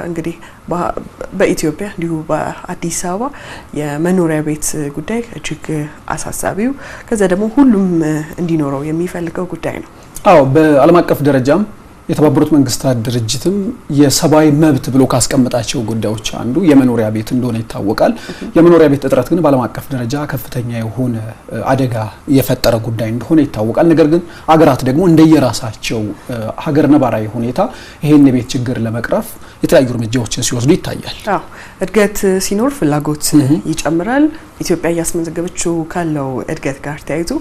እንግዲህ በኢትዮጵያ እንዲሁ በአዲስ አበባ የመኖሪያ ቤት ጉዳይ እጅግ አሳሳቢው ከዛ ደግሞ ሁሉም እንዲኖረው የሚፈልገው ጉዳይ ነው። አዎ በዓለም አቀፍ ደረጃም የተባበሩት መንግስታት ድርጅትም የሰብአዊ መብት ብሎ ካስቀመጣቸው ጉዳዮች አንዱ የመኖሪያ ቤት እንደሆነ ይታወቃል። የመኖሪያ ቤት እጥረት ግን በዓለም አቀፍ ደረጃ ከፍተኛ የሆነ አደጋ የፈጠረ ጉዳይ እንደሆነ ይታወቃል። ነገር ግን አገራት ደግሞ እንደየራሳቸው ሀገር ነባራዊ ሁኔታ ይሄን የቤት ችግር ለመቅረፍ የተለያዩ እርምጃዎችን ሲወስዱ ይታያል። አዎ እድገት ሲኖር ፍላጎት ይጨምራል። ኢትዮጵያ እያስመዘገበችው ካለው እድገት ጋር ተያይዞ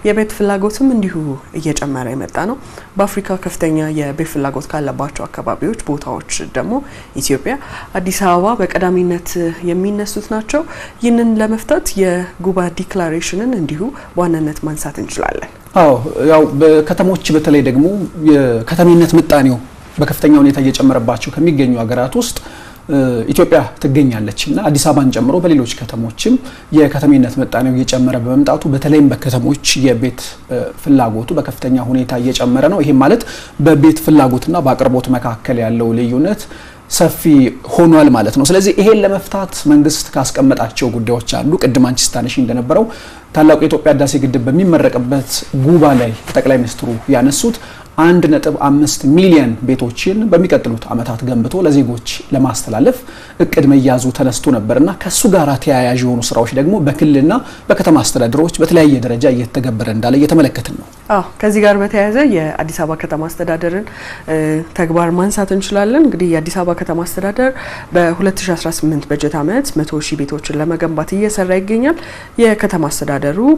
የቤት ፍላጎትም እንዲሁ እየጨመረ የመጣ ነው። በአፍሪካ ከፍተኛ የቤት ፍላጎት ካለባቸው አካባቢዎች ቦታዎች ደግሞ ኢትዮጵያ፣ አዲስ አበባ በቀዳሚነት የሚነሱት ናቸው። ይህንን ለመፍታት የጉባ ዲክላሬሽንን እንዲሁ በዋናነት ማንሳት እንችላለን። አዎ ያው በከተሞች በተለይ ደግሞ የከተሜነት ምጣኔው በከፍተኛ ሁኔታ እየጨመረባቸው ከሚገኙ ሀገራት ውስጥ ኢትዮጵያ ትገኛለችና አዲስ አበባን ጨምሮ በሌሎች ከተሞችም የከተሜነት ምጣኔው እየጨመረ በመምጣቱ በተለይም በከተሞች የቤት ፍላጎቱ በከፍተኛ ሁኔታ እየጨመረ ነው። ይሄ ማለት በቤት ፍላጎትና በአቅርቦት መካከል ያለው ልዩነት ሰፊ ሆኗል ማለት ነው። ስለዚህ ይሄን ለመፍታት መንግስት ካስቀመጣቸው ጉዳዮች አንዱ ቅድም አንቺ ስታነሺ እንደነበረው ታላቁ የኢትዮጵያ ህዳሴ ግድብ በሚመረቅበት ጉባ ላይ ጠቅላይ ሚኒስትሩ ያነሱት 1.5 ሚሊዮን ቤቶችን በሚቀጥሉት አመታት ገንብቶ ለዜጎች ለማስተላለፍ እቅድ መያዙ ተነስቶ ነበርና ከሱ ጋር ተያያዥ የሆኑ ስራዎች ደግሞ በክልልና በከተማ አስተዳደሮች በተለያየ ደረጃ እየተገበረ እንዳለ እየተመለከትን ነው። አዎ ከዚህ ጋር በተያያዘ የአዲስ አበባ ከተማ አስተዳደርን ተግባር ማንሳት እንችላለን። እንግዲህ የአዲስ አበባ ከተማ አስተዳደር በ2018 በጀት አመት 100,000 ቤቶችን ለመገንባት እየሰራ ይገኛል። የከተማ አስተዳደሩ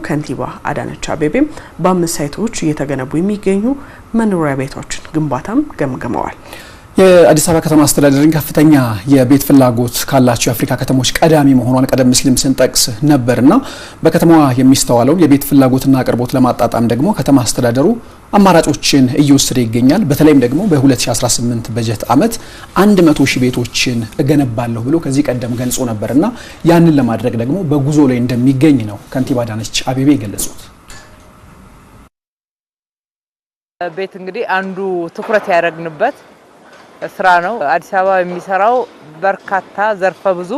ከንቲባ አዳነች አቤቤም በ5 ሳይቶች እየተገነቡ የሚገኙ መኖሪያ ቤቶችን ግንባታም ገምግመዋል። የአዲስ አበባ ከተማ አስተዳደርን ከፍተኛ የቤት ፍላጎት ካላቸው የአፍሪካ ከተሞች ቀዳሚ መሆኗን ቀደም ሲልም ስንጠቅስ ነበርና በከተማዋ የሚስተዋለውን የቤት ፍላጎትና አቅርቦት ለማጣጣም ደግሞ ከተማ አስተዳደሩ አማራጮችን እየወሰደ ይገኛል። በተለይም ደግሞ በ2018 በጀት አመት 100,000 ቤቶችን እገነባለሁ ብሎ ከዚህ ቀደም ገልጾ ነበርና ያንን ለማድረግ ደግሞ በጉዞ ላይ እንደሚገኝ ነው ከንቲባ አዳነች አቤቤ የገለጹት። ቤት እንግዲህ አንዱ ትኩረት ያደረግንበት ስራ ነው። አዲስ አበባ የሚሰራው በርካታ ዘርፈ ብዙ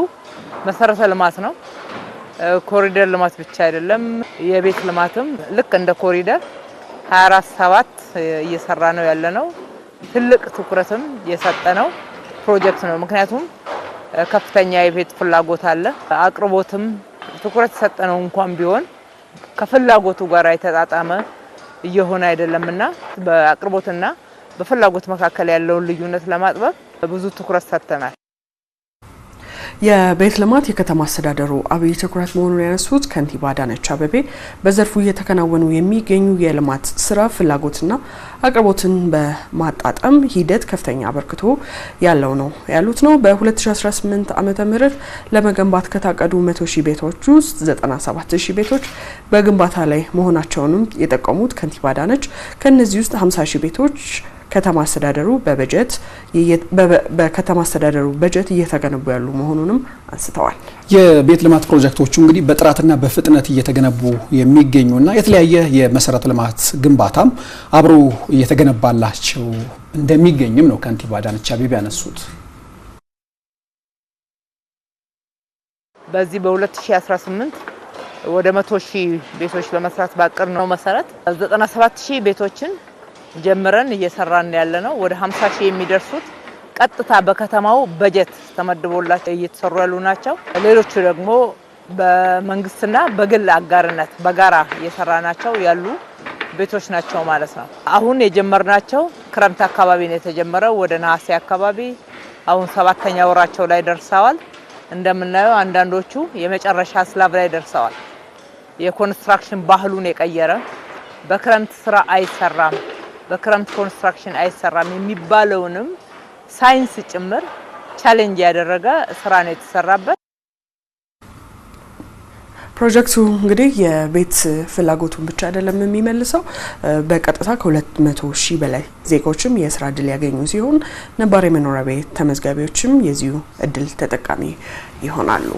መሰረተ ልማት ነው። ኮሪደር ልማት ብቻ አይደለም፣ የቤት ልማትም ልክ እንደ ኮሪደር 24/7 እየሰራ ነው ያለነው። ትልቅ ትኩረትም የሰጠነው ፕሮጀክት ነው። ምክንያቱም ከፍተኛ የቤት ፍላጎት አለ። አቅርቦትም ትኩረት የሰጠነው እንኳን ቢሆን ከፍላጎቱ ጋር የተጣጣመ እየሆነ አይደለምና በአቅርቦትና በፍላጎት መካከል ያለውን ልዩነት ለማጥበብ ብዙ ትኩረት ሰጥተናል። የቤት ልማት የከተማ አስተዳደሩ አብይ ትኩረት መሆኑን ያነሱት ከንቲባ አዳነች አቤቤ በዘርፉ እየተከናወኑ የሚገኙ የልማት ስራ ፍላጎትና አቅርቦትን በማጣጣም ሂደት ከፍተኛ አበርክቶ ያለው ነው ያሉት ነው። በ2018 ዓመተ ምህረት ለመገንባት ከታቀዱ 100,000 ቤቶች ውስጥ 97,000 ቤቶች በግንባታ ላይ መሆናቸውንም የጠቀሙት ከንቲባ አዳነች ከነዚህ ውስጥ 50,000 ቤቶች ከተማ አስተዳደሩ በከተማ አስተዳደሩ በጀት እየተገነቡ ያሉ መሆኑንም አንስተዋል። የቤት ልማት ፕሮጀክቶቹ እንግዲህ በጥራትና በፍጥነት እየተገነቡ የሚገኙና የተለያየ የመሰረተ ልማት ግንባታም አብሮ እየተገነባላቸው እንደሚገኝም ነው ከንቲባ አዳነች አቤቤ ያነሱት። በዚህ በ2018 ወደ 100,000 ቤቶች ለመስራት ባቀድነው መሰረት 97,000 ቤቶችን ጀምረን እየሰራን ያለነው ወደ 50,000 የሚደርሱት ቀጥታ በከተማው በጀት ተመድቦላቸው እየተሰሩ ያሉ ናቸው። ሌሎቹ ደግሞ በመንግስትና በግል አጋርነት በጋራ እየሰራናቸው ያሉ ቤቶች ናቸው ማለት ነው። አሁን የጀመርናቸው ክረምት አካባቢ ነው የተጀመረው። ወደ ነሐሴ አካባቢ አሁን 7ኛ ወራቸው ላይ ደርሰዋል። እንደምናየው አንዳንዶቹ የመጨረሻ ስላብ ላይ ደርሰዋል። የኮንስትራክሽን ባህሉን የቀየረ በክረምት ስራ አይሰራም፣ በክረምት ኮንስትራክሽን አይሰራም የሚባለውንም ሳይንስ ጭምር ቻሌንጅ ያደረገ ስራ ነው የተሰራበት። ፕሮጀክቱ እንግዲህ የቤት ፍላጎቱን ብቻ አይደለም የሚመልሰው፣ በቀጥታ ከ200,000 በላይ ዜጎችም የስራ እድል ያገኙ ሲሆን ነባር የመኖሪያ ቤት ተመዝጋቢዎችም የዚሁ እድል ተጠቃሚ ይሆናሉ።